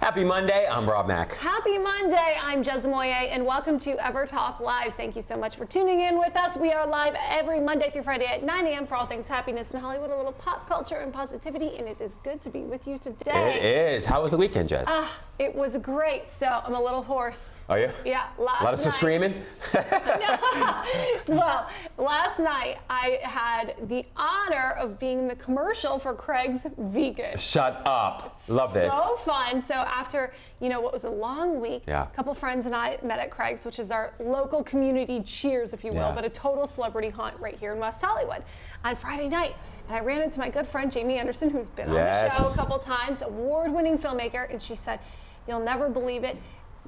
Happy Monday, I'm Rob Mack. Happy Monday, I'm Jez Moye, and welcome to EverTalk Live. Thank you so much for tuning in with us. We are live every Monday through Friday at 9 a.m. for all things happiness in Hollywood, a little pop culture and positivity, and it is good to be with you today. It is. How was the weekend, Jez? It was great, so I'm a little hoarse. Are you? Yeah, A lot of screaming? Well, last night I had the honor of being in the commercial for Craig's Vegan. Shut up. Love this. So fun. So after, what was a long week, a couple friends and I met at Craig's, which is our local community Cheers, if you will, but a total celebrity hunt right here in West Hollywood on Friday night. And I ran into my good friend, Jamie Anderson, who's been on the show a couple times, award-winning filmmaker, and she said, "You'll never believe it.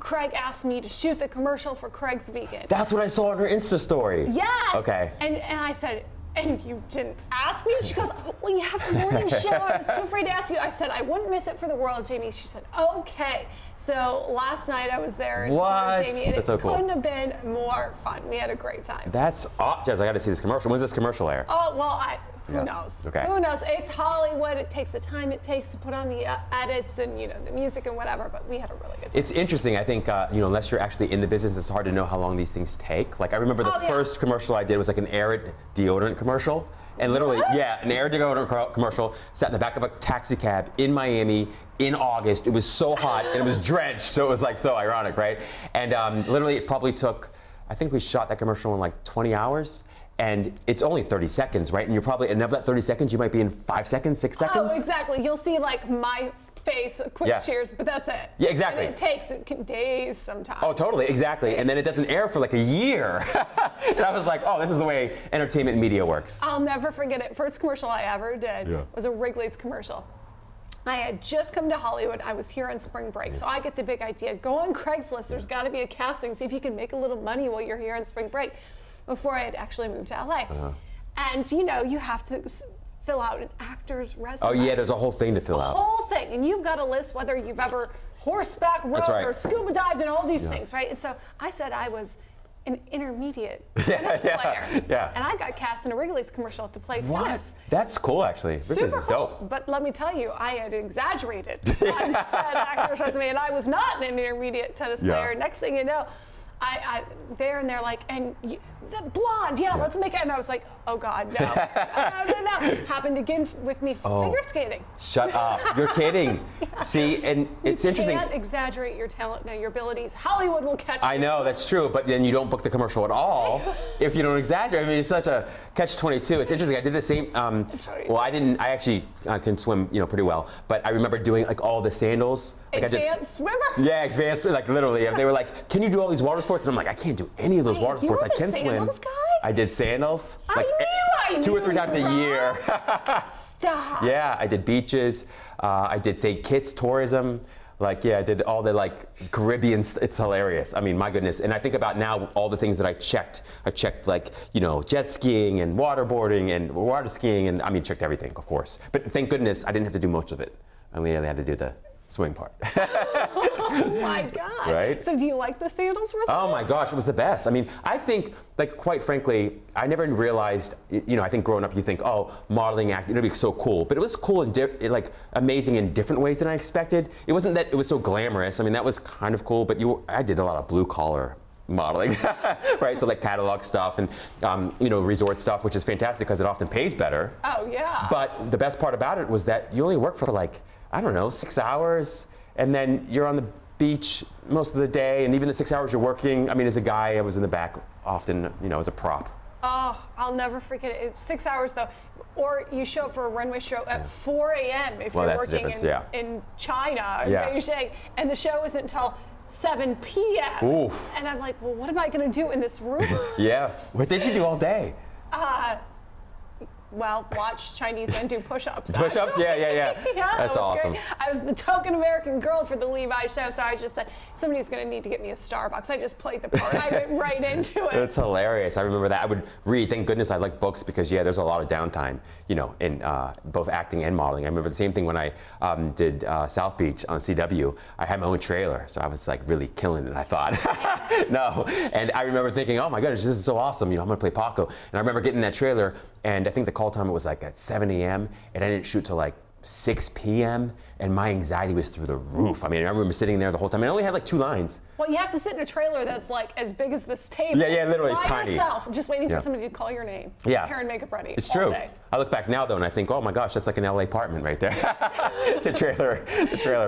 Craig asked me to shoot the commercial for Craig's Vegan." That's what I saw on her Insta story. Yes. Okay. And I said, "And you didn't ask me?" She goes, "Well, you have a morning show. I was too afraid to ask you." I said, "I wouldn't miss it for the world, Jamie." She said, "Okay." So last night I was there and supported Jamie, and it couldn't have been more fun. We had a great time. That's awesome. Jez, I got to see this commercial. When's this commercial air? Oh, well, who knows? Okay. Who knows? It's Hollywood. It takes the time it takes to put on the edits and, the music and whatever, but we had a really good time. It's interesting. I think, unless you're actually in the business, it's hard to know how long these things take. Like, I remember the first commercial I did was like an Air deodorant commercial. And literally, an Air deodorant commercial, sat in the back of a taxi cab in Miami in August. It was so hot and it was drenched, so it was like so ironic, right? And literally it probably took, I think we shot that commercial in like 20 hours. And it's only 30 seconds, right? And you're probably, and of that 30 seconds, you might be in 5 seconds, 6 seconds. Oh, exactly. You'll see like my face, a quick cheers, but that's it. Yeah, exactly. And it takes days sometimes. Oh, totally, exactly. And then it doesn't air for like a year. And I was like, oh, this is the way entertainment and media works. I'll never forget it. First commercial I ever did was a Wrigley's commercial. I had just come to Hollywood. I was here on spring break. So I get the big idea. Go on Craigslist. There's got to be a casting. See if you can make a little money while you're here on spring break. Before I had actually moved to LA. And you have to fill out an actor's resume. Oh yeah, there's a whole thing to fill out. A whole thing, and you've got to list whether you've ever horseback rode or scuba dived and all these things, right? And so I said I was an intermediate tennis player. And I got cast in a Wrigley's commercial to play tennis. That's cool, actually. Super Wrigley's is dope. Cool. But let me tell you, I had exaggerated on said actor's resume, and I was not an intermediate tennis player. Next thing you know, they're like, and the blonde, let's make it. And I was like, oh God, no. No. Happened again with me figure skating. Shut up. You're kidding. See, and it's interesting. You can't exaggerate your talent, your abilities. Hollywood will catch you. I know, that's true, but then you don't book the commercial at all if you don't exaggerate. I mean, it's such a catch-22. It's interesting. I did the same, well, I actually can swim, pretty well, but I remember doing like all the sandals. Like advanced swimmer? Yeah, advanced, like literally. They were like, can you do all these water sports? And I'm like, I can't do any of those water sports. I can swim. Sandals guy? I did sandals. I knew 2 or 3 times a year. Stop. Yeah, I did beaches. I did St. Kitts tourism. I did all the Caribbean. It's hilarious. I mean, my goodness. And I think about now all the things that I checked. I checked jet skiing and waterboarding and water skiing, and I mean, checked everything, of course. But thank goodness I didn't have to do most of it. I only had to do the swing part. Oh my God. Right? So do you like the sandals results? Oh my gosh, it was the best. I mean, I think, quite frankly, I never realized, I think growing up you think, oh, modeling, acting, it'll be so cool. But it was cool and amazing in different ways than I expected. It wasn't that it was so glamorous. I mean, that was kind of cool, but I did a lot of blue collar modeling, right? So catalog stuff and, resort stuff, which is fantastic because it often pays better. Oh yeah. But the best part about it was that you only work for 6 hours, and then you're on the beach most of the day, and even the 6 hours you're working, I mean, as a guy, I was in the back often, as a prop. Oh, I'll never forget it. It's 6 hours though. Or you show up for a runway show at 4 a.m. if you're working in China or Beijing, and the show isn't until 7 p.m. Oof. And I'm like, well, what am I going to do in this room? Yeah. What did you do all day? Well, watch Chinese men do push-ups. Push-ups? Yeah. Yeah, that's awesome. Great. I was the token American girl for the Levi show, so I just said, somebody's going to need to get me a Starbucks. I just played the part. I went right into it. It's hilarious. I remember that. I would read. Thank goodness I like books because, there's a lot of downtime, in both acting and modeling. I remember the same thing when I did South Beach on CW. I had my own trailer, so I was really killing it, I thought. No. And I remember thinking, oh my goodness, this is so awesome. I'm going to play Paco. And I remember getting that trailer, and I think the call time was at 7 a.m. and I didn't shoot till 6 p.m. and my anxiety was through the roof. I mean, I remember sitting there the whole time. I only had like 2 lines. Well, you have to sit in a trailer that's like as big as this table. Yeah, literally, it's tiny. Yourself, just waiting for somebody to call your name. Yeah. Hair and makeup ready. It's true. Day. I look back now though and I think, oh my gosh, that's like an LA apartment right there. the trailer.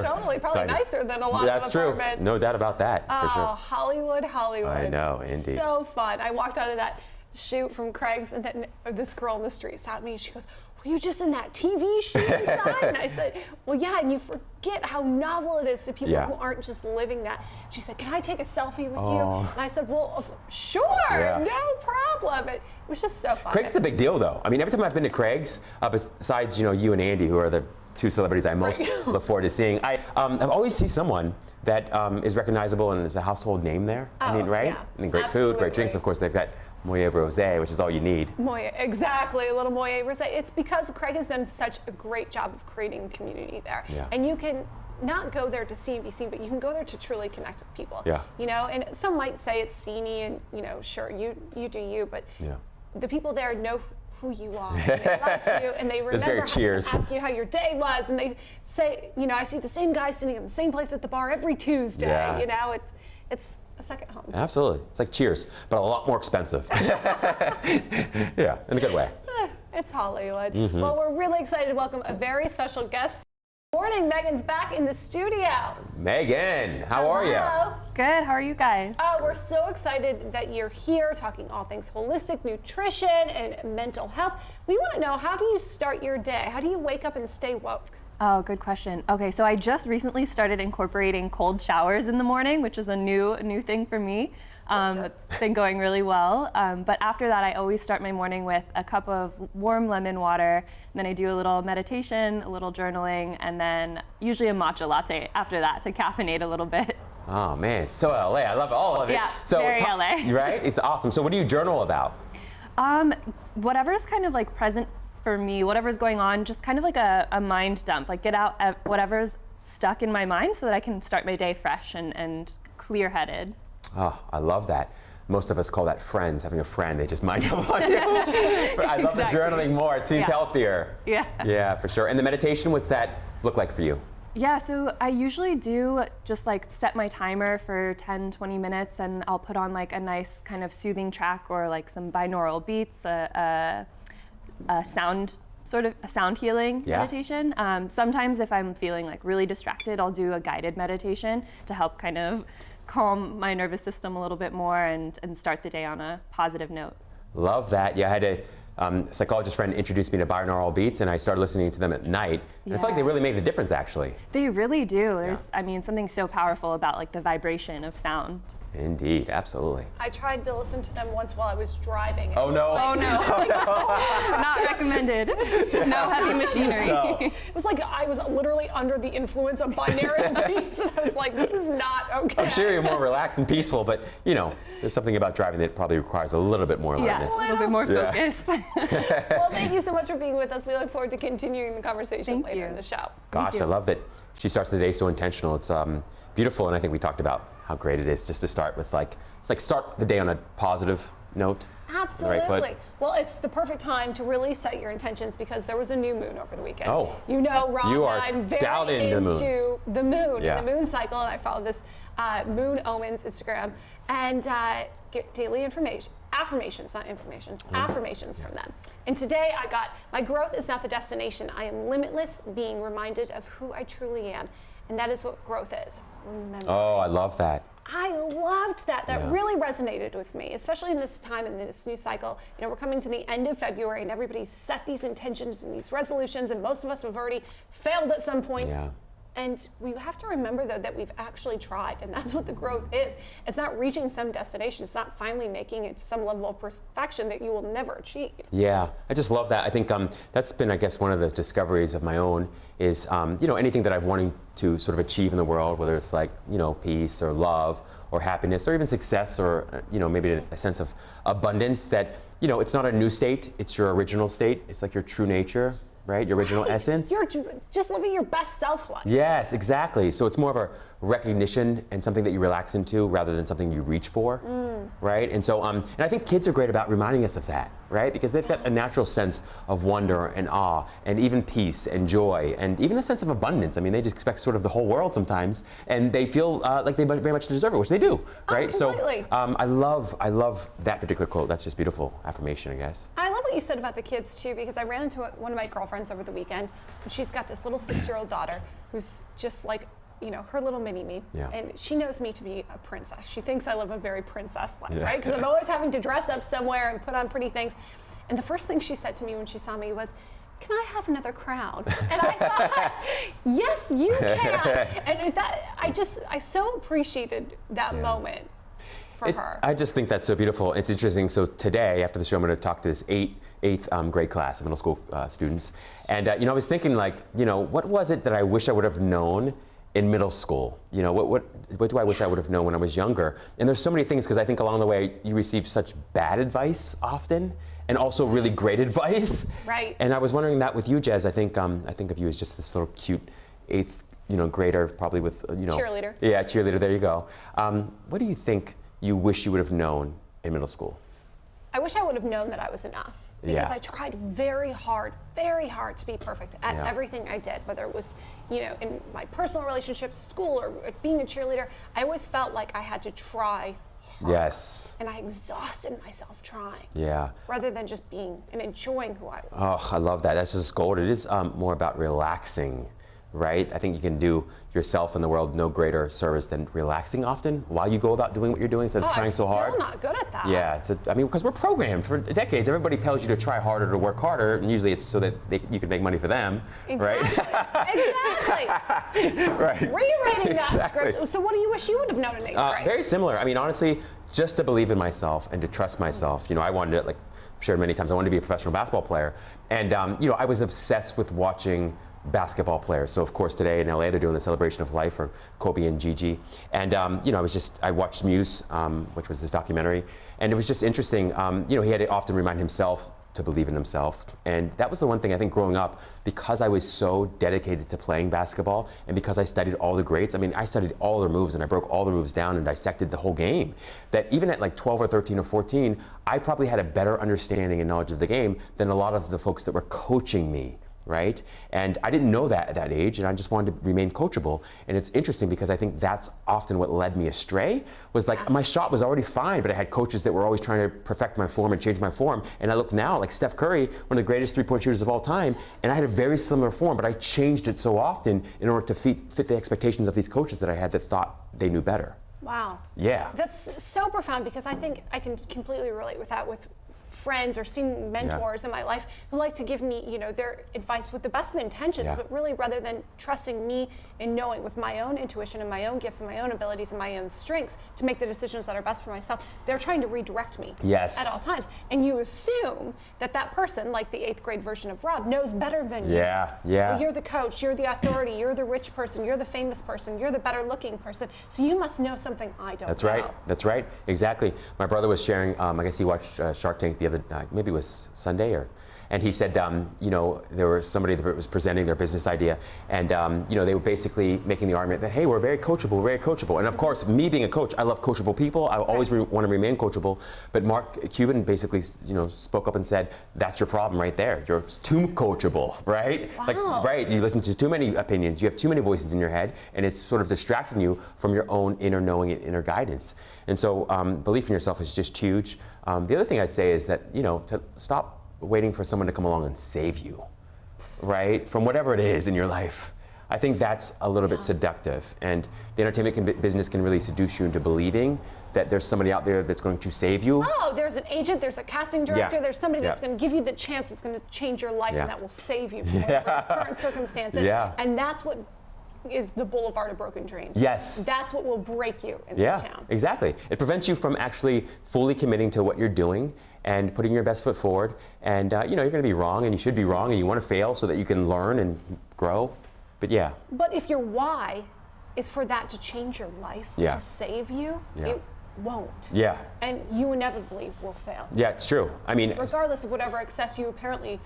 Totally, probably tiny. Nicer than a lot of apartments. That's true. No doubt about that, for sure. Hollywood. I know, indeed. So fun. I walked out of that shoot from Craig's and then this girl in the street stopped me and she goes, were you just in that TV shoot inside? And I said, well, yeah, and you forget how novel it is to people who aren't just living that. She said, can I take a selfie with you? And I said, well, sure, no problem. It was just so fun. Craig's is a big deal, though. I mean, every time I've been to Craig's, besides, you and Andy, who are the 2 celebrities I most look forward to seeing, I've always seen someone that is recognizable and is a household name there. I mean, right? Yeah, and great food, great drinks. Of course, they've got Moët Rosé, which is all you need. Moët, exactly, a little Moët Rosé. It's because Craig has done such a great job of creating community there. Yeah. And you can not go there to see and be seen, but you can go there to truly connect with people. Yeah. And some might say it's sceney and, sure, you do you, but the people there know who you are, and they like you, and they remember to ask you how your day was, and they say, I see the same guy sitting in the same place at the bar every Tuesday. Yeah. It's a second home. Absolutely. It's like Cheers, but a lot more expensive. Yeah, in a good way. It's Hollywood. Well, we're really excited to welcome a very special guest. Morning, Megan's back in the studio. Megan, how are you? Good, how are you guys? We're so excited that you're here talking all things holistic nutrition and mental health. We want to know, how do you start your day? How do you wake up and stay woke? Oh, good question. Okay, so I just recently started incorporating cold showers in the morning, which is a new thing for me. It's been going really well. But after that, I always start my morning with a cup of warm lemon water. And then I do a little meditation, a little journaling, and then usually a matcha latte after that to caffeinate a little bit. Oh man, it's so LA. I love all of it. Yeah, so very LA. Right? It's awesome. So what do you journal about? Whatever's kind of like present for me, whatever's going on, just kind of like a mind dump, like get out whatever's stuck in my mind so that I can start my day fresh and clear-headed. Oh, I love that. Most of us call that friends, having a friend. They just mind dump on you. But I love the journaling more. It seems healthier. Yeah. Yeah, for sure. And the meditation, what's that look like for you? Yeah, so I usually do just like set my timer for 10-20 minutes, and I'll put on like a nice kind of soothing track or like some binaural beats, a sound healing meditation. Sometimes if I'm feeling like really distracted, I'll do a guided meditation to help kind of calm my nervous system a little bit more and start the day on a positive note. Love that. Yeah, I had a psychologist friend introduced me to binaural beats, and I started listening to them at night. And I feel like they really made a difference, actually. They really do. There's, I mean, something so powerful about like the vibration of sound. Indeed, absolutely. I tried to listen to them once while I was driving. Oh no! Oh no! Oh, no. Not recommended. No heavy machinery. No. It was like I was literally under the influence of binaural beats, and I was like, "This is not okay." I'm sure you're more relaxed and peaceful, but there's something about driving that probably requires a little bit more alertness. Yeah, a little bit more focus. Well, thank you so much for being with us. We look forward to continuing the conversation later in the show. Gosh, I love that she starts the day so intentional. It's beautiful, and I think we talked about how great it is just to start with start the day on a positive note. Absolutely. The right foot. Well, it's the perfect time to really set your intentions because there was a new moon over the weekend. Oh. Rob, you are I'm very dialed into the moon, yeah. and the moon cycle, and I follow this Moon Omens Instagram and get daily affirmations, not information, affirmations from them. And today I got, my growth is not the destination. I am limitless, being reminded of who I truly am. And that is what growth is. Remember. Oh, I love that. I loved that. That really resonated with me, especially in this time, in this new cycle. We're coming to the end of February and everybody's set these intentions and these resolutions, and most of us have already failed at some point. Yeah. And we have to remember, though, that we've actually tried, and that's what the growth is. It's not reaching some destination. It's not finally making it to some level of perfection that you will never achieve. Yeah, I just love that. I think that's been, I guess, one of the discoveries of my own is, anything that I've wanted to sort of achieve in the world, whether it's like, peace or love or happiness or even success or, maybe a sense of abundance that, it's not a new state, it's your original state. It's like your true nature. right? Your original essence. You're just living your best self life. Yes, exactly. So it's more of a recognition and something that you relax into rather than something you reach for, right? And so, and I think kids are great about reminding us of that, right? Because they've got a natural sense of wonder and awe and even peace and joy and even a sense of abundance. I mean, they just expect sort of the whole world sometimes, and they feel like they very much deserve it, which they do, right? Completely. So I love that particular quote. That's just beautiful affirmation, I guess. I love what you said about the kids too, because I ran into one of my girlfriends over the weekend, and she's got this little 6-year-old daughter who's just like, you know, her little mini-me, and she knows me to be a princess. She thinks I live a very princess life, right? Because I'm always having to dress up somewhere and put on pretty things. And the first thing she said to me when she saw me was, "Can I have another crown?" And I thought, yes, you can. And that, I so appreciated that moment for her. I just think that's so beautiful. It's interesting. So today, after the show, I'm going to talk to this eighth grade class of middle school students. And, you know, I was thinking, like, you know, what was it that I wish I would have known in middle school? You know, what do I wish I would have known when I was younger? And there's so many things, because I think along the way you receive such bad advice often, and also really great advice. Right. And I was wondering that with you, Jez. I think of you as just this little cute 8th, you know, grader, probably with, you know. Cheerleader. Yeah, cheerleader. There you go. What do you think you wish you would have known in middle school? I wish I would have known that I was enough. Because I tried very hard to be perfect at everything I did, whether it was, you know, in my personal relationships, school, or being a cheerleader. I always felt like I had to try hard. Yes. And I exhausted myself trying. Yeah. Rather than just being and enjoying who I was. Oh, I love that. That's just gold. It is more about relaxing, right? I think you can do yourself and the world no greater service than relaxing often while you go about doing what you're doing instead of trying so hard. I'm still not good at that. Yeah, I mean, because we're programmed for decades. Everybody tells you to try harder, to work harder, and usually it's so that you can make money for them, right? Exactly. Right. Rewriting that script. So what do you wish you would have known in 8th grade? Very similar. I mean, honestly, just to believe in myself and to trust myself. You know, I wanted to, like, I've shared many times, I wanted to be a professional basketball player. And, you know, I was obsessed with watching basketball players. So of course today in LA they're doing the celebration of life for Kobe and Gigi. And you know, I watched Muse, which was this documentary, and it was just interesting. You know, he had to often remind himself to believe in himself. And that was the one thing I think growing up, because I was so dedicated to playing basketball and because I studied all the greats. I mean, I studied all their moves and I broke all the moves down and dissected the whole game. That even at like 12 or 13 or 14, I probably had a better understanding and knowledge of the game than a lot of the folks that were coaching me. Right? And I didn't know that at that age, and I just wanted to remain coachable. And it's interesting because I think that's often what led me astray, was like my shot was already fine, but I had coaches that were always trying to perfect my form and change my form. And I look now like Steph Curry, one of the greatest three-point shooters of all time, and I had a very similar form, but I changed it so often in order to fit the expectations of these coaches that I had that thought they knew better. Wow. Yeah. That's so profound, because I think I can completely relate with that with friends or seeing mentors in my life who like to give me, you know, their advice with the best of intentions, but really rather than trusting me and knowing with my own intuition and my own gifts and my own abilities and my own strengths to make the decisions that are best for myself, they're trying to redirect me at all times. And you assume that that person, like the 8th grade version of Rob, knows better than you. Well, you're the coach, you're the authority, you're the rich person, you're the famous person, you're the better looking person, so you must know something I don't know. That's right. That's right. Exactly. My brother was sharing, I guess he watched Shark Tank the other, maybe it was Sunday, and he said, you know, there was somebody that was presenting their business idea, and you know, they were basically making the argument that, hey, we're very coachable. And of course, me being a coach, I love coachable people. I always want to remain coachable. But Mark Cuban basically, you know, spoke up and said, that's your problem right there. You're too coachable, right? Wow. Like, right? You listen to too many opinions. You have too many voices in your head, and it's sort of distracting you from your own inner knowing and inner guidance. And so, belief in yourself is just huge. The other thing I'd say is that, you know, to stop waiting for someone to come along and save you, right? From whatever it is in your life. I think that's a little bit seductive. And the entertainment business can really seduce you into believing that there's somebody out there that's going to save you. Oh, there's an agent, there's a casting director, there's somebody that's going to give you the chance that's going to change your life and that will save you from whatever current circumstances. And that's what is the boulevard of broken dreams. Yes. That's what will break you in this town. Exactly. It prevents you from actually fully committing to what you're doing and putting your best foot forward. And you know, you're going to be wrong, and you should be wrong, and you want to fail so that you can learn and grow. But But if your why is for that to change your life, to save you, it won't. And you inevitably will fail. Yeah, it's true. I mean, regardless of whatever excess you apparently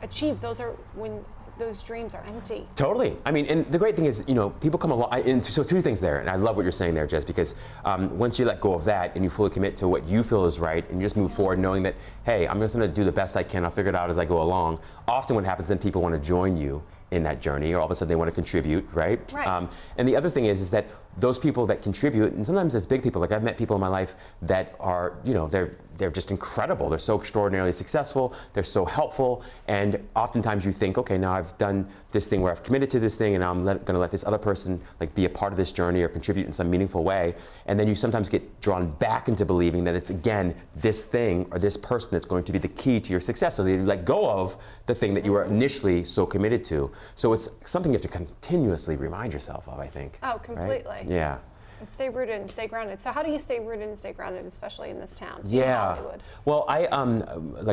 achieve, those are when those dreams are empty. Totally. I mean, and the great thing is, people come along, and so two things there, and I love what you're saying there, Jess, because once you let go of that and you fully commit to what you feel is right, and you just move forward knowing that, hey, I'm just gonna do the best I can, I'll figure it out as I go along. Often what happens then, people wanna join you in that journey, or all of a sudden they wanna contribute, right? Right. And the other thing is that those people that contribute, and sometimes it's big people, like I've met people in my life that are, they're just incredible. They're so extraordinarily successful. They're so helpful. And oftentimes you think, okay, now I've done this thing where I've committed to this thing, and I'm going to let this other person be a part of this journey or contribute in some meaningful way. And then you sometimes get drawn back into believing that it's, again, this thing or this person that's going to be the key to your success. So you let go of the thing that you were initially so committed to. So it's something you have to continuously remind yourself of, I think. Oh, completely. Right? Yeah. And stay rooted and stay grounded. So how do you stay rooted and stay grounded, especially in this town? Yeah. Hollywood? Well, I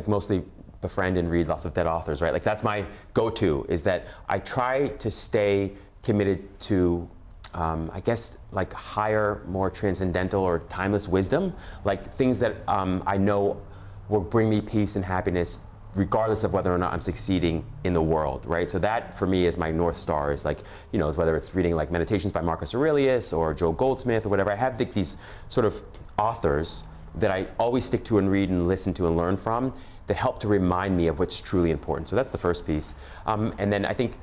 mostly befriend and read lots of dead authors, right? Like that's my go-to, is that I try to stay committed to, I guess, like higher, more transcendental or timeless wisdom, like things that I know will bring me peace and happiness regardless of whether or not I'm succeeding in the world, right? So that, for me, is my North Star, is like, whether it's reading like Meditations by Marcus Aurelius or Joel Goldsmith or whatever. I have these sort of authors that I always stick to and read and listen to and learn from that help to remind me of what's truly important. So that's the first piece. And then I think,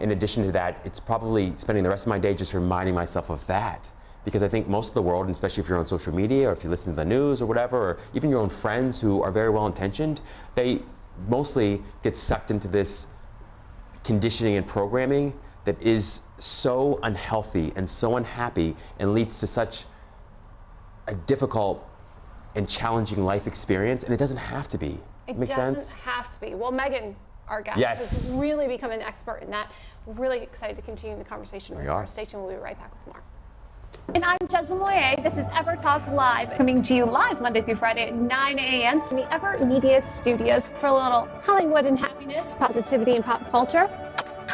in addition to that, it's probably spending the rest of my day just reminding myself of that. Because I think most of the world, and especially if you're on social media or if you listen to the news or whatever, or even your own friends who are very well intentioned, they mostly get sucked into this conditioning and programming that is so unhealthy and so unhappy and leads to such a difficult and challenging life experience, and it doesn't have to be. Make sense? It doesn't have to be. Well, Megan, our guest, yes, has really become an expert in that. We're really excited to continue the conversation with her. Stay tuned, we'll be right back with more. And I'm Jessamine Moyer. This is EverTalk Live, coming to you live Monday through Friday at 9 a.m. in the Ever Media Studios for a little Hollywood and happiness, positivity, and pop culture.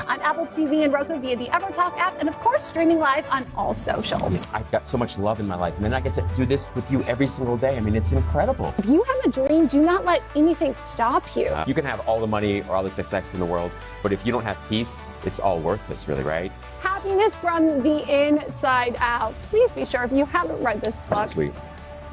On Apple TV and Roku via the EverTalk app, and of course streaming live on all socials. I've got so much love in my life, and then I get to do this with you every single day. I mean, it's incredible. If you have a dream, do not let anything stop you. You can have all the money or all the success in the world, but if you don't have peace, it's all worthless, really, right? Happiness from the inside out. Please be sure, if you haven't read this book, that's sweet.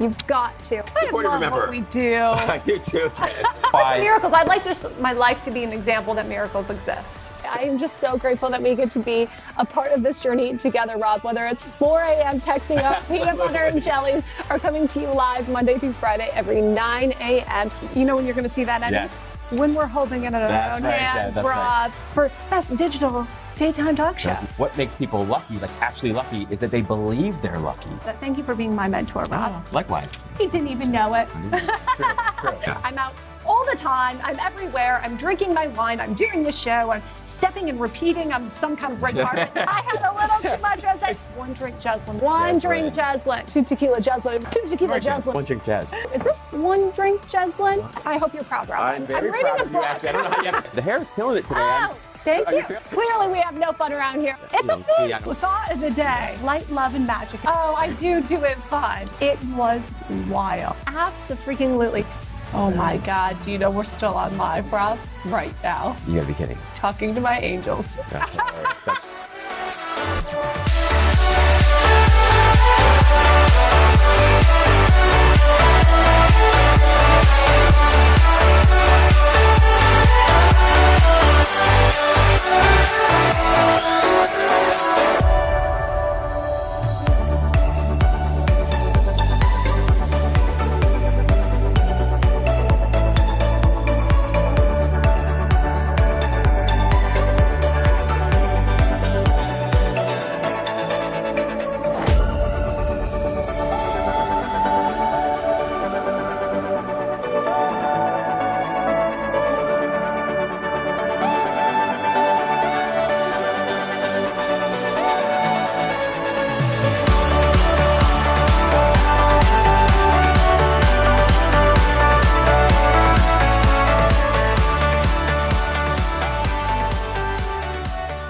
You've got to. I love what we do. I do too, Jess. Miracles. I'd like just my life to be an example that miracles exist. I am just so grateful that we get to be a part of this journey together, Rob, whether it's 4 a.m. texting up peanut butter and jellies or coming to you live Monday through Friday every 9 a.m. You know when you're going to see that, Eddie? Yes. When we're holding it in our own hands, Rob, for Best Digital Daytime Talk Show. What makes people lucky, like actually lucky, is that they believe they're lucky. Thank you for being my mentor, Rob. Likewise. He didn't even know it. True. Yeah. I'm out all the time. I'm everywhere. I'm drinking my wine. I'm doing the show. I'm stepping and repeating on some kind of red carpet. I had a little too much. I said, one drink Jeslyn. One drink Jeslyn. 2 tequila Jeslyn. 2 tequila Jeslyn. 1 drink Jess. Is this 1 drink Jeslyn? I hope you're proud, Rob. I'm very proud of you, actually. I don't know how you have... The hair is killing it today. Oh. Thank you. Clearly, we have no fun around here. It's a thing. Thought of the day. Light, love, and magic. Oh, I do it fun. It was wild. Abso-freaking-lutely. Oh my God. Do you know we're still on live, Rob? Right now. You gotta be kidding. Talking to my angels. That's hilarious.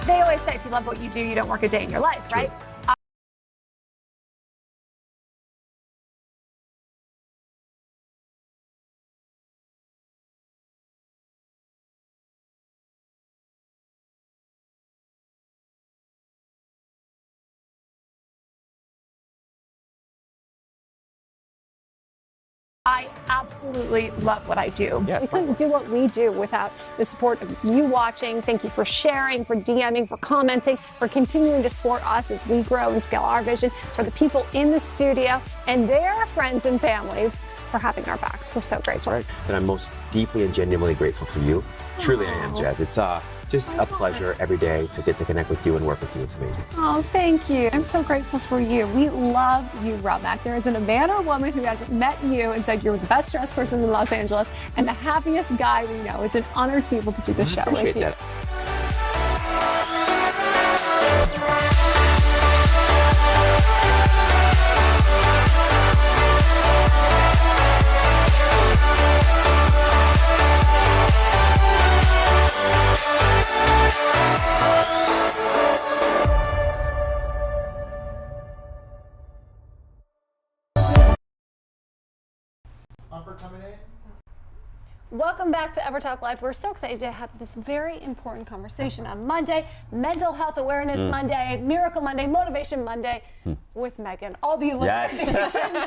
They always say if you love what you do, you don't work a day in your life, right? True. I absolutely love what I do. Yeah, we couldn't do what we do without the support of you watching. Thank you for sharing, for DMing, for commenting, for continuing to support us as we grow and scale our vision, for the people in the studio and their friends and families for having our backs. We're so grateful. That's right. And I'm most deeply and genuinely grateful for you. Truly I am, Jazz. It's just a pleasure every day to get to connect with you and work with you. It's amazing. Oh, thank you. I'm so grateful for you. We love you, Romac. There isn't a man or woman who hasn't met you and said you're the best dressed person in Los Angeles and the happiest guy we know. It's an honor to be able to do the show with you. Appreciate that. Coming in. Welcome back to EverTalk Live. We're so excited to have this very important conversation on Monday, Mental Health Awareness Monday, Miracle Monday, Motivation Monday with Megan. All the yes.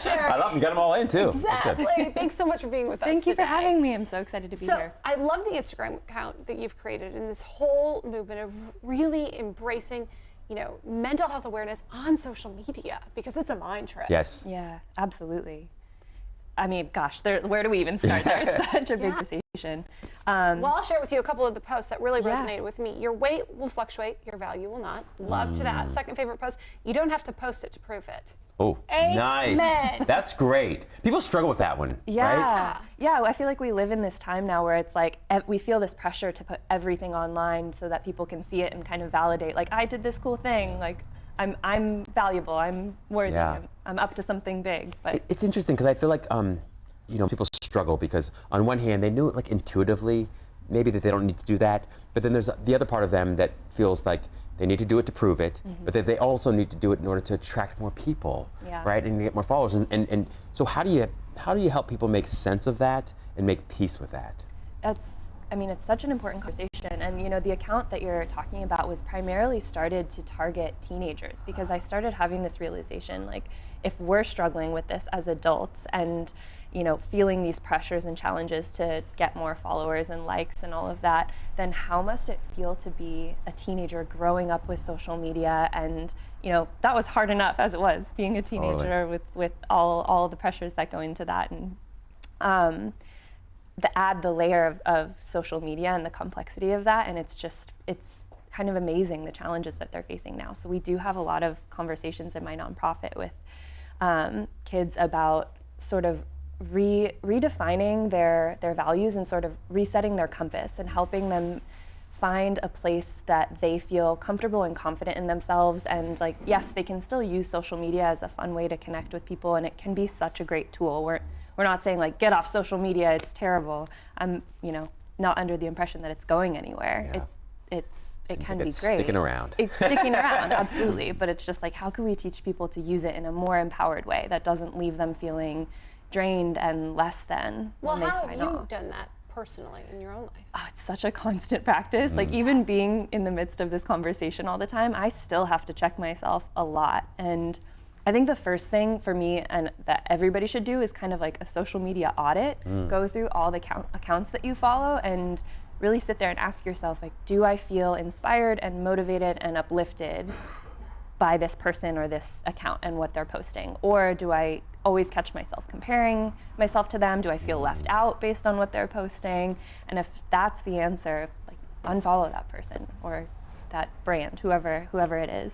share. I love them. Get them all in too. Exactly. Thanks so much for being with us. Thank you today. for having me. I'm so excited to be here. I love the Instagram account that you've created and this whole movement of really embracing, mental health awareness on social media because it's a mind trip. Yes. Yeah, absolutely. I mean, gosh, where do we even start there? It's such a big conversation. Well, I'll share with you a couple of the posts that really resonated with me. Your weight will fluctuate, your value will not. Love to that. Second favorite post, you don't have to post it to prove it. Oh, Amen. nice. That's great. People struggle with that one, Yeah. right? Yeah, I feel like we live in this time now where it's like we feel this pressure to put everything online so that people can see it and kind of validate, like, I did this cool thing, like, I'm valuable, I'm worthy, I'm up to something big. But it's interesting because I feel like people struggle because on one hand they knew it like intuitively maybe that they don't need to do that, but then there's the other part of them that feels like they need to do it to prove it, but that they also need to do it in order to attract more people, right, and get more followers. And so how do you help people make sense of that and make peace with that? It's such an important conversation, and the account that you're talking about was primarily started to target teenagers because I started having this realization, like, if we're struggling with this as adults and feeling these pressures and challenges to get more followers and likes and all of that, then how must it feel to be a teenager growing up with social media? And that was hard enough as it was being a teenager with all the pressures that go into that, and add the layer of social media and the complexity of that, and it's kind of amazing the challenges that they're facing now. So we do have a lot of conversations in my nonprofit with kids about sort of redefining their values and sort of resetting their compass and helping them find a place that they feel comfortable and confident in themselves. And like, yes, they can still use social media as a fun way to connect with people, and it can be such a great tool. We're not saying like, get off social media, it's terrible. I'm not under the impression that it's going anywhere. Yeah. It can like be it's great. Sticking around. It's sticking around, absolutely. But it's just like, how can we teach people to use it in a more empowered way that doesn't leave them feeling drained and less than when they sign off? Well, how have you done that personally in your own life? Oh, it's such a constant practice. Like, even being in the midst of this conversation all the time, I still have to check myself a lot. And I think the first thing for me, and that everybody should do, is kind of like a social media audit. Go through all the accounts that you follow and really sit there and ask yourself, like, do I feel inspired and motivated and uplifted by this person or this account and what they're posting? Or do I always catch myself comparing myself to them? Do I feel left out based on what they're posting? And if that's the answer, like, unfollow that person or that brand, whoever it is.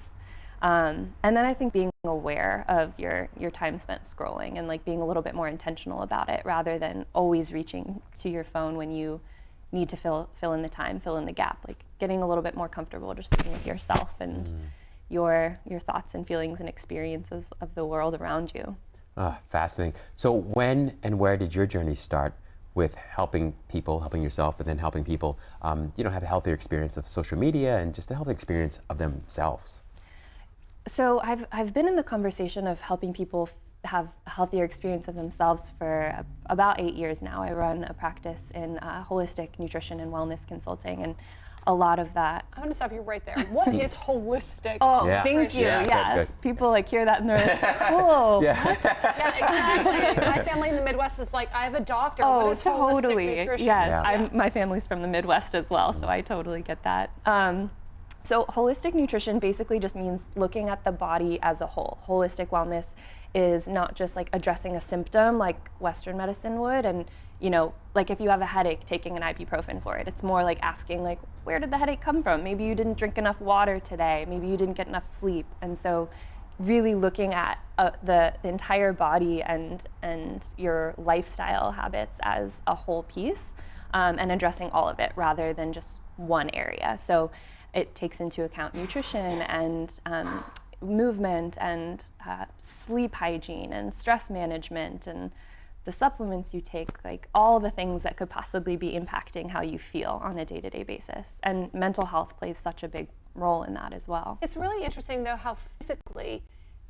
And then I think being aware of your time spent scrolling and like being a little bit more intentional about it rather than always reaching to your phone when you need to fill in the time, fill in the gap, like getting a little bit more comfortable just being with yourself and your thoughts and feelings and experiences of the world around you. Fascinating. So when and where did your journey start with helping people, helping yourself, but then helping people have a healthier experience of social media and just a healthy experience of themselves? So I've been in the conversation of helping people have a healthier experience of themselves for about 8 years now. I run a practice in holistic nutrition and wellness consulting, and a lot of that. I'm gonna stop you right there. What is holistic? Oh, Yeah. thank you. Yeah, Yes, good. People like hear that and they're like, "Whoa, Yeah. what?" Yeah, exactly. My family in the Midwest is like, I have a doctor. Oh, what is holistic totally. nutrition? Yes, Yeah. my family's from the Midwest as well, so I totally get that. So holistic nutrition basically just means looking at the body as a whole. Holistic wellness is not just like addressing a symptom like Western medicine would, and like if you have a headache, taking an ibuprofen for it. It's more like asking like, where did the headache come from? Maybe you didn't drink enough water today. Maybe you didn't get enough sleep. And so really looking at the entire body and your lifestyle habits as a whole piece, and addressing all of it rather than just one area. So it takes into account nutrition and movement and sleep hygiene and stress management and the supplements you take, like all the things that could possibly be impacting how you feel on a day-to-day basis. And mental health plays such a big role in that as well. It's really interesting though how physically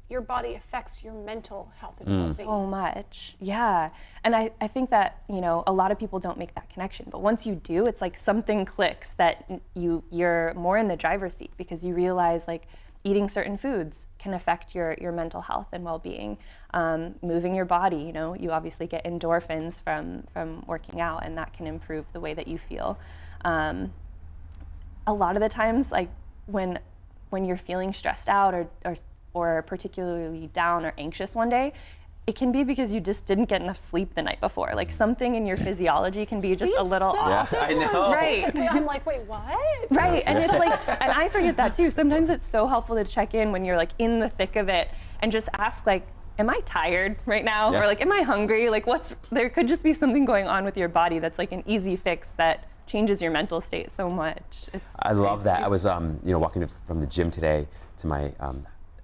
your body affects your mental health and well-being. So much, yeah. And I think that, a lot of people don't make that connection, but once you do, it's like something clicks that you're more in the driver's seat because you realize like eating certain foods can affect your mental health and well-being. Moving your body, you obviously get endorphins from working out, and that can improve the way that you feel. A lot of the times, like when you're feeling stressed out or particularly down or anxious one day, it can be because you just didn't get enough sleep the night before. Like something in your physiology can be just a little off. Yeah, I know. Right. I'm like, wait, what? Right, and it's like, and I forget that too. Sometimes it's so helpful to check in when you're like in the thick of it and just ask like, am I tired right now? Yeah. Or like, am I hungry? Like there could just be something going on with your body that's like an easy fix that changes your mental state so much. I love that. I was, walking from the gym today to my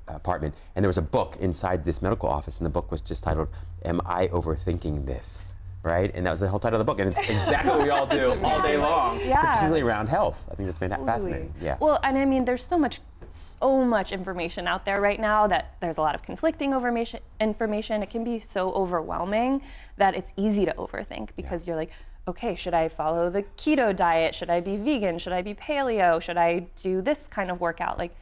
apartment, and there was a book inside this medical office, and the book was just titled, "Am I Overthinking This?" Right? And that was the whole title of the book, and it's exactly what we all do all day long, Yeah. particularly around health. I think that's fascinating. Yeah. Well, and I mean, there's so much information out there right now that there's a lot of conflicting information. It can be so overwhelming that it's easy to overthink because you're like, okay, should I follow the keto diet? Should I be vegan? Should I be paleo? Should I do this kind of workout? Like,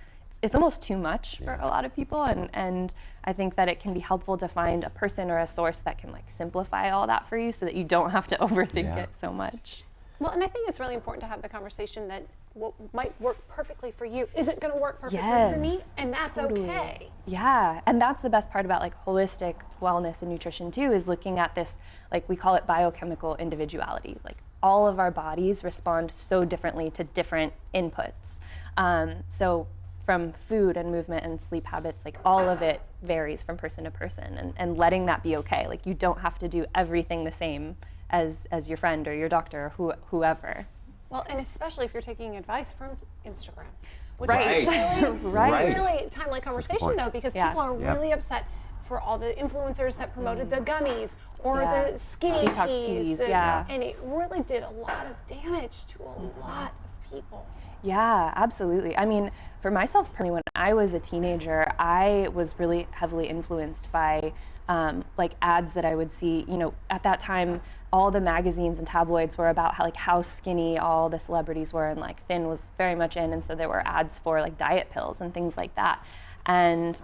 it's almost too much for a lot of people, and I think that it can be helpful to find a person or a source that can like simplify all that for you so that you don't have to overthink it so much. Well, and I think it's really important to have the conversation that what might work perfectly for you isn't going to work perfectly for me, and that's okay. Yeah, and that's the best part about like holistic wellness and nutrition too, is looking at this, like we call it biochemical individuality. Like all of our bodies respond so differently to different inputs. So from food and movement and sleep habits, like all of it varies from person to person, and letting that be okay. Like you don't have to do everything the same as your friend or your doctor or whoever. Well, and especially if you're taking advice from Instagram, which Right. is really, Right. really timely conversation though, because people are really upset for all the influencers that promoted the gummies or the skinny Detox teas, teas, and it really did a lot of damage to a lot of people. Yeah, absolutely. I mean, for myself personally, when I was a teenager, I was really heavily influenced by like ads that I would see. At that time, all the magazines and tabloids were about how skinny all the celebrities were, and like thin was very much in, and so there were ads for like diet pills and things like that. And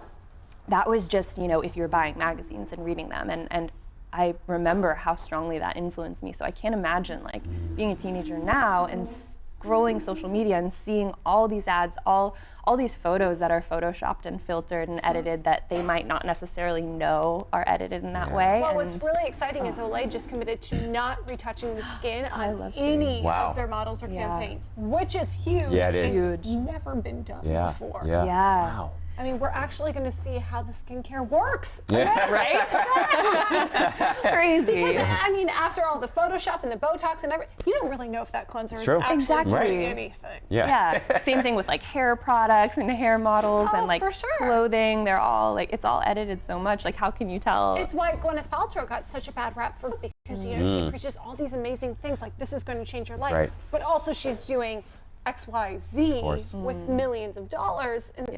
that was just, if you're buying magazines and reading them, and I remember how strongly that influenced me. So I can't imagine like being a teenager now and scrolling social media and seeing all these ads, all these photos that are photoshopped and filtered and edited that they might not necessarily know are edited in that way. Well, what's really exciting is Olay just committed to not retouching the skin on love any of their models or campaigns, which is huge. Yeah, it is. It's never been done before. Yeah. Yeah. Wow. I mean, we're actually going to see how the skincare works. Yeah. Right? It's crazy. Because, I mean, after all the Photoshop and the Botox and everything, you don't really know if that cleanser is True. actually Exactly. doing anything. Yeah. Yeah, same thing with like hair products and hair models and like for sure. clothing. They're all like, it's all edited so much. Like, how can you tell? It's why Gwyneth Paltrow got such a bad rap because she preaches all these amazing things like this is going to change your life, right. but also she's doing XYZ with millions of dollars, and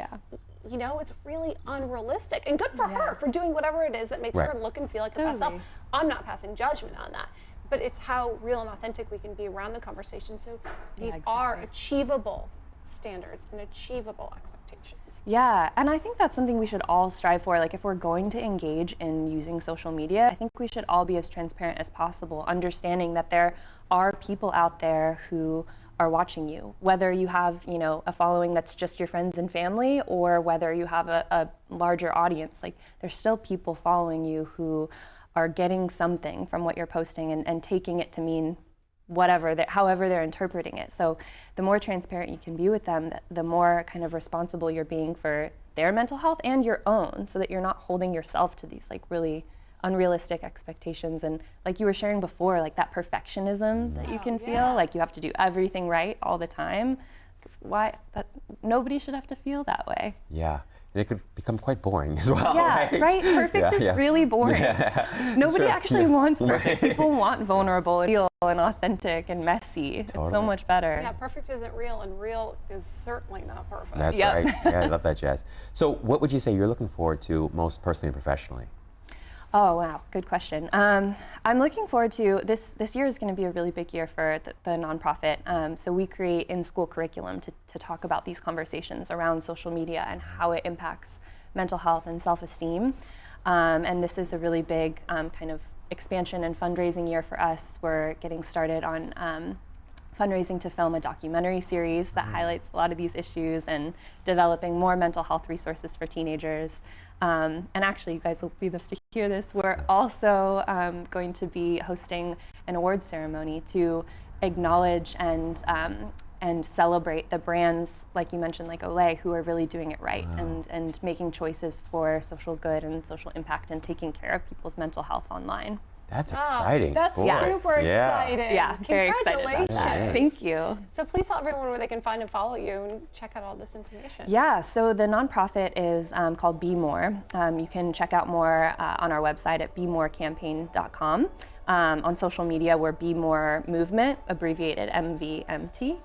it's really unrealistic. And good for her for doing whatever it is that makes her look and feel like her best self. I'm not passing judgment on that, but it's how real and authentic we can be around the conversation. So these exactly. are achievable standards and achievable expectations. Yeah, and I think that's something we should all strive for. Like if we're going to engage in using social media, I think we should all be as transparent as possible, understanding that there are people out there who are watching you, whether you have, you know, a following that's just your friends and family, or whether you have a larger audience. Like there's still people following you who are getting something from what you're posting and taking it to mean whatever, however they're interpreting it. So the more transparent you can be with them, the more kind of responsible you're being for their mental health and your own, so that you're not holding yourself to these like really unrealistic expectations. And like you were sharing before, like that perfectionism that you can feel, like you have to do everything right all the time. Nobody should have to feel that way. Yeah. And it could become quite boring as well. Yeah, right? Perfect is really boring. Yeah. Nobody actually wants perfect. People want vulnerable and real and authentic and messy. Totally. It's so much better. Yeah, perfect isn't real, and real is certainly not perfect. That's right. Yeah, I love that, Jazz. So what would you say you're looking forward to most personally and professionally? Oh, wow, good question. I'm looking forward to, this year is going to be a really big year for the nonprofit. So we create in-school curriculum to talk about these conversations around social media and how it impacts mental health and self-esteem. And this is a really big kind of expansion and fundraising year for us. We're getting started on fundraising to film a documentary series that highlights a lot of these issues and developing more mental health resources for teenagers. And actually, you guys will be the to hear this. We're also going to be hosting an awards ceremony to acknowledge and celebrate the brands, like you mentioned, like Olay, who are really doing it right and making choices for social good and social impact and taking care of people's mental health online. That's exciting. That's super exciting. Yeah, very excited about Congratulations. that. Thank you. So please tell everyone where they can find and follow you and check out all this information. Yeah, so the nonprofit is called Be More. You can check out more on our website at bemorecampaign.com. On social media, we're Be More Movement, abbreviated MVMT.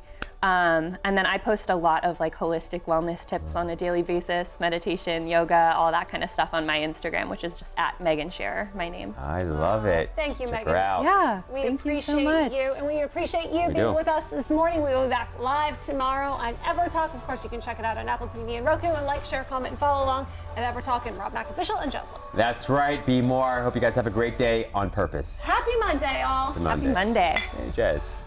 And then I post a lot of like holistic wellness tips on a daily basis, meditation, yoga, all that kind of stuff on my Instagram, which is just at Megan Scherer, my name. I love it. Thank you, Check Megan. her out. Yeah, We thank appreciate you so much. you, and we appreciate you being with us this morning. We will be back live tomorrow on EverTalk. Of course, you can check it out on Apple TV and Roku, and like, share, comment, and follow along at EverTalk and Rob Mack Official and Jocelyn. That's right. Be more. Hope you guys have a great day on purpose. Happy Monday, all. Good Monday. Happy Monday. Hey, Jazz.